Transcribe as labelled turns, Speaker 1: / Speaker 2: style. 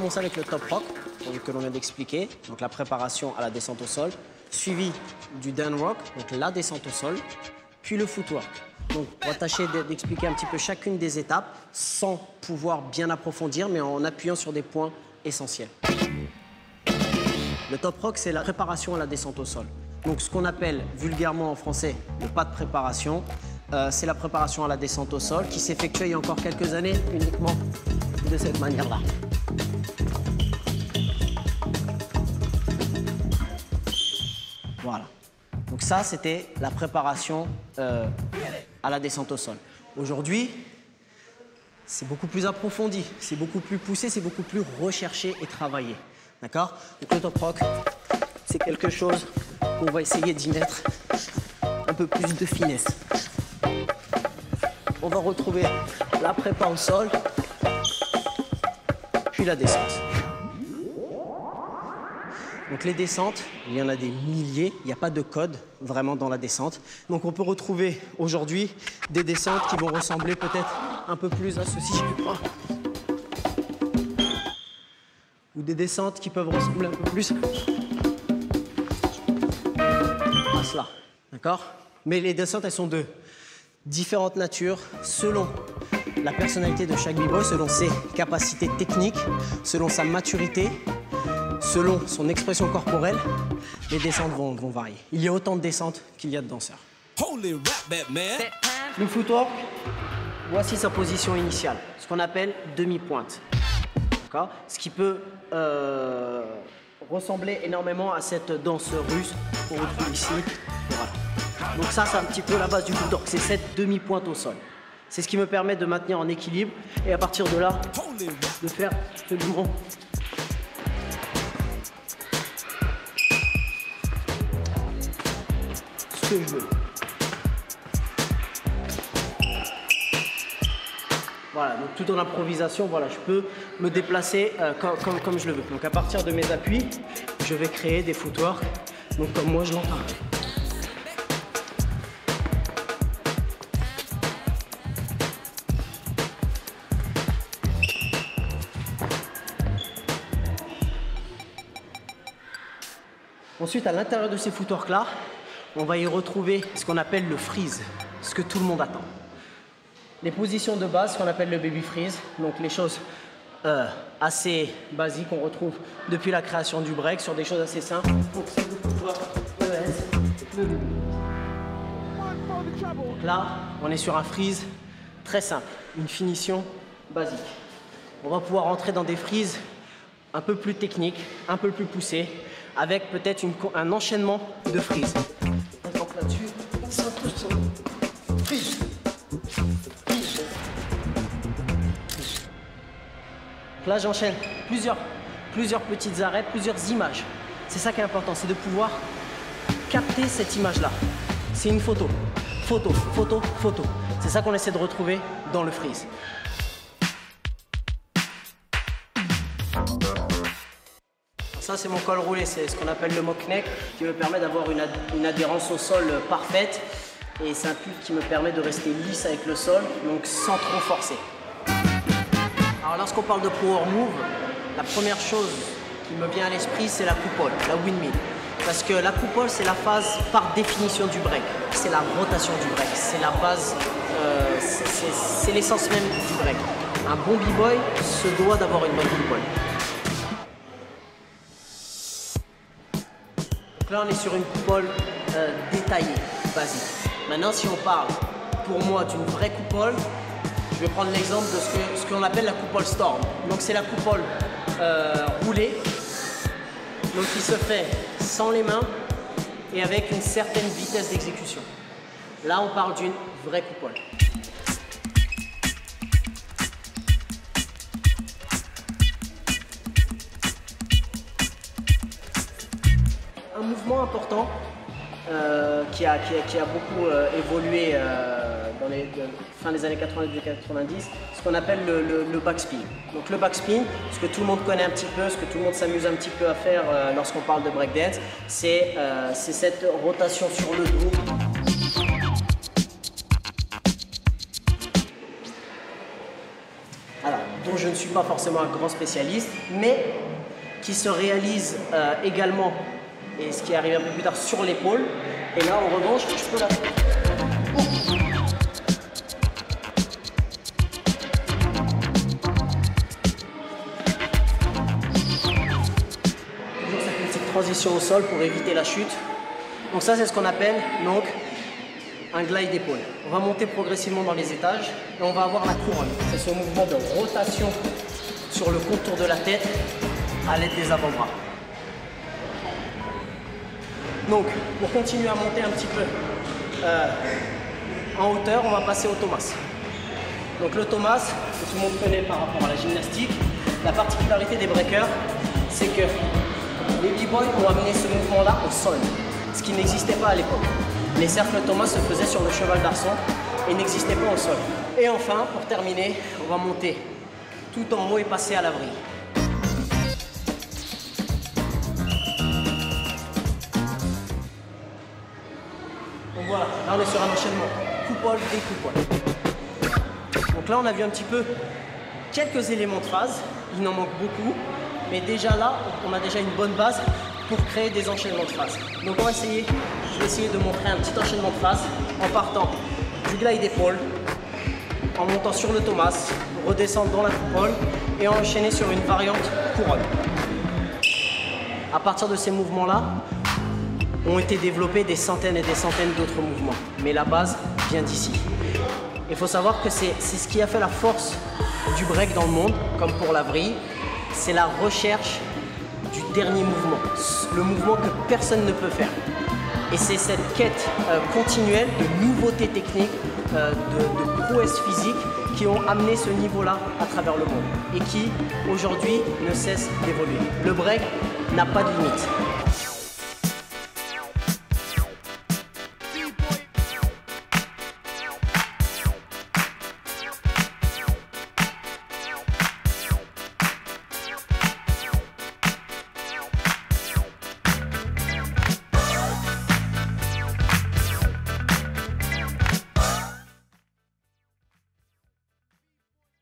Speaker 1: commencer avec le top rock, que l'on vient d'expliquer, donc la préparation à la descente au sol, suivi du down rock, donc la descente au sol, puis le footwork. Donc on va tâcher d'expliquer un petit peu chacune des étapes sans pouvoir bien approfondir, mais en appuyant sur des points essentiels. Le top rock, c'est la préparation à la descente au sol. Donc ce qu'on appelle vulgairement en français le pas de préparation, c'est la préparation à la descente au sol qui s'effectuait il y a encore quelques années uniquement de cette manière-là. Voilà. Donc ça, c'était la préparation à la descente au sol. Aujourd'hui, c'est beaucoup plus approfondi, c'est beaucoup plus poussé, c'est beaucoup plus recherché et travaillé. D'accord? Donc le top rock, c'est quelque chose qu'on va essayer d'y mettre un peu plus de finesse. On va retrouver la prépa au sol, puis la descente. Donc les descentes, il y en a des milliers, il n'y a pas de code vraiment dans la descente. Donc on peut retrouver aujourd'hui des descentes qui vont ressembler peut-être un peu plus à ceci, je crois. Ou des descentes qui peuvent ressembler un peu plus à cela. D'accord? Mais les descentes, elles sont de différentes natures selon la personnalité de chaque b-boy, selon ses capacités techniques, selon sa maturité, selon son expression corporelle, les descentes vont varier. Il y a autant de descentes qu'il y a de danseurs. Le footwork, voici sa position initiale, ce qu'on appelle demi-pointe. Ce qui peut ressembler énormément à cette danse russe qu'on retrouve ici. Voilà. Donc ça, c'est un petit peu la base du footwork, c'est cette demi-pointe au sol. C'est ce qui me permet de maintenir en équilibre et à partir de là, de faire ce mouvement. Ce que je veux. Voilà, donc tout en improvisation, voilà, je peux me déplacer comme je le veux. Donc à partir de mes appuis, je vais créer des footwork, donc comme moi je l'entends. Ensuite, à l'intérieur de ces footworks-là, on va y retrouver ce qu'on appelle le freeze, ce que tout le monde attend. Les positions de base, ce qu'on appelle le baby freeze, donc les choses assez basiques qu'on retrouve depuis la création du break sur des choses assez simples. Donc c'est le footwork, le S, le baby. Donc là, on est sur un freeze très simple, une finition basique. On va pouvoir entrer dans des freezes un peu plus techniques, un peu plus poussés, avec peut-être un enchaînement de freeze. Par exemple là-dessus, freeze. Là, j'enchaîne plusieurs petites arrêts, plusieurs images. C'est ça qui est important, c'est de pouvoir capter cette image-là. C'est une photo. Photo, photo, photo. C'est ça qu'on essaie de retrouver dans le freeze. Ça, c'est mon col roulé, c'est ce qu'on appelle le mock neck, qui me permet d'avoir une adhérence au sol parfaite. Et c'est un pull qui me permet de rester lisse avec le sol, donc sans trop forcer. Alors lorsqu'on parle de power move, la première chose qui me vient à l'esprit, c'est la coupole, la windmill. Parce que la coupole, c'est la phase par définition du break. C'est la rotation du break, c'est la base, c'est l'essence même du break. Un bon b-boy se doit d'avoir une bonne coupole. Donc là, on est sur une coupole détaillée, basique. Maintenant, si on parle, pour moi, d'une vraie coupole, je vais prendre l'exemple de ce qu'on appelle la coupole storm. Donc c'est la coupole roulée, donc qui se fait sans les mains et avec une certaine vitesse d'exécution. Là, on parle d'une vraie coupole. Un mouvement important qui a beaucoup évolué dans les fin des années 90, ce qu'on appelle le backspin. Donc le backspin, ce que tout le monde connaît un petit peu, ce que tout le monde s'amuse un petit peu à faire lorsqu'on parle de breakdance, c'est cette rotation sur le dos. Voilà, dont je ne suis pas forcément un grand spécialiste, mais qui se réalise également, et ce qui arrive un peu plus tard, sur l'épaule. Et là, en revanche, je peux la... Toujours cette petite transition au sol pour éviter la chute. Donc ça, c'est ce qu'on appelle donc un glide d'épaule. On va monter progressivement dans les étages et on va avoir la couronne. C'est ce mouvement de rotation sur le contour de la tête à l'aide des avant-bras. Donc, pour continuer à monter un petit peu en hauteur, on va passer au Thomas. Donc le Thomas, que tout le monde connaît par rapport à la gymnastique, la particularité des breakers, c'est que les b-boys ont amené ce mouvement-là au sol, ce qui n'existait pas à l'époque. Les cercles Thomas se faisaient sur le cheval d'arçon et n'existaient pas au sol. Et enfin, pour terminer, on va monter tout en haut et passer à la vrille. Donc voilà, là on est sur un enchaînement coupole et coupole. Donc là on a vu un petit peu quelques éléments de phase, il en manque beaucoup, mais déjà là on a déjà une bonne base pour créer des enchaînements de phase. Donc je vais essayer de montrer un petit enchaînement de phase en partant du glide d'épaule, en montant sur le Thomas, redescendre dans la coupole et enchaîner sur une variante couronne. À partir de ces mouvements-là, ont été développés des centaines et des centaines d'autres mouvements. Mais la base vient d'ici. Il faut savoir que c'est ce qui a fait la force du break dans le monde, comme pour la vrille, c'est la recherche du dernier mouvement, le mouvement que personne ne peut faire. Et c'est cette quête continuelle de nouveautés techniques, de prouesses physiques qui ont amené ce niveau-là à travers le monde et qui, aujourd'hui, ne cesse d'évoluer. Le break n'a pas de limite.